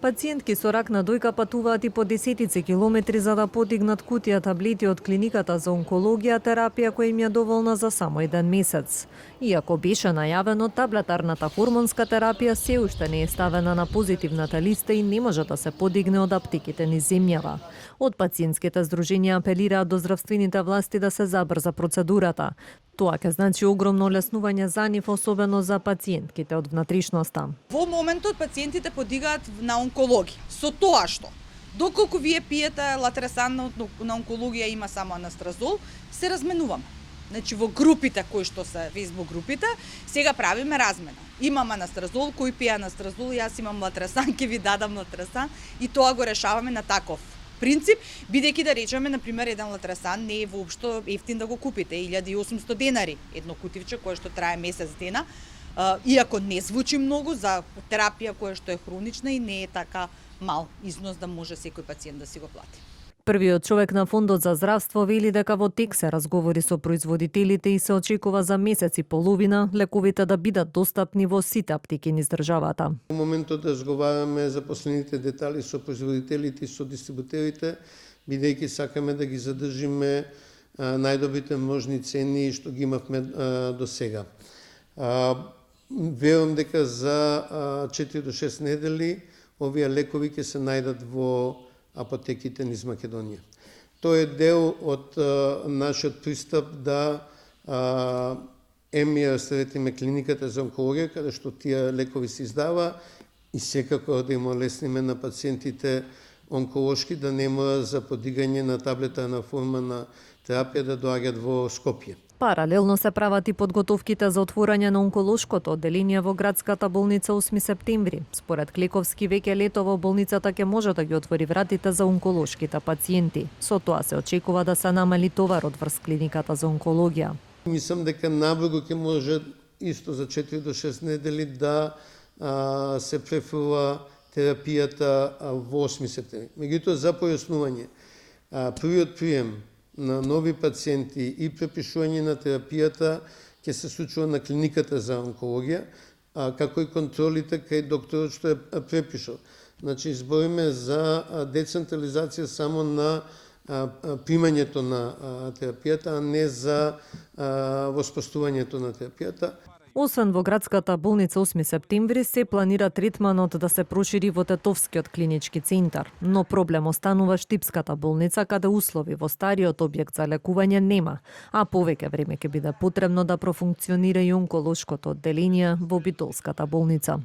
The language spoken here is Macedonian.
Пациентки со рак на дојка патуваат и по десетици километри за да подигнат кутија таблети од клиниката за онкологија, терапија која им ја доволна за само еден месец. Иако беше најавено, таблетарната хормонска терапија се уште не е ставена на позитивната листа и не може да се подигне од аптеките низ земјава. Од пациентските здруженија апелираат до здравствените власти да се забрза процедурата. Тоа ќе значи огромно олеснување за нив, особено за пациентките од внатрешноста. Во моментот пациентите подигаат на онкологија. Со тоа што, доколку вие пиете латерсан на онкологија има само анастразол, се разменуваме. Значи во групите кои што се Facebook групите, сега правиме размена. Имам анастразол, кој пие анастразол, јас имам латерсан, ќе ви дадам латерсан и тоа го решаваме на таков принцип, бидејќи да речеме, например, еден латерсан не е воопшто ефтин да го купите, 1800 денари, едно кутивче кое што трае месец дена, иако не звучи многу за терапија која што е хронична и не е така мал износ да може секој пациент да си го плати. Првиот човек на Фондот за здравство вели дека во тек се разговори со производителите и се очекува за месец и половина лековите да бидат достапни во сите аптеки низ државата. Во моментот разговараме за последните детали со производителите и со дистрибутерите, бидејќи сакаме да ги задржиме најдобрите можни цени што ги имавме до сега. Верувам дека за 4 до 6 недели овие лекови ќе се најдат во апотеките низ Македонија. Тоа е дел од нашиот пристап да ја расторетиме клиниката за онкологија, каде што тие лекови се издава и секако да им олесниме на пациентите онколошки да нема за подигање на таблета на форма на терапија да доаѓаат во Скопје. Паралелно се прават и подготовките за отворање на онколошкото одделение во градската болница 8 септември. Според Клековски, веќе летово болницата ќе може да ги отвори вратите за онколошките пациенти. Со тоа се очекува да се намали товарот врз клиниката за онкологија. Мислам дека набрзо ќе може исто за 4 до 6 недели да се префрлува терапијата во 8 септември. Меѓутоа, за појаснување, првиот прием на нови пациенти и препишување на терапијата ќе се случува на клиниката за онкологија, како и контролите кај докторот што е препишал. Значи, збориме за децентрализација само на примањето на терапијата, а не за воспоставувањето на терапијата. Освен во градската болница 8 септември се планира третманот да се прошири во Тетовскиот клинички центар, но проблем останува Штипската болница каде услови во стариот објект за лекување нема, а повеќе време ќе биде потребно да профункционира и онколошкото одделение во Битолската болница.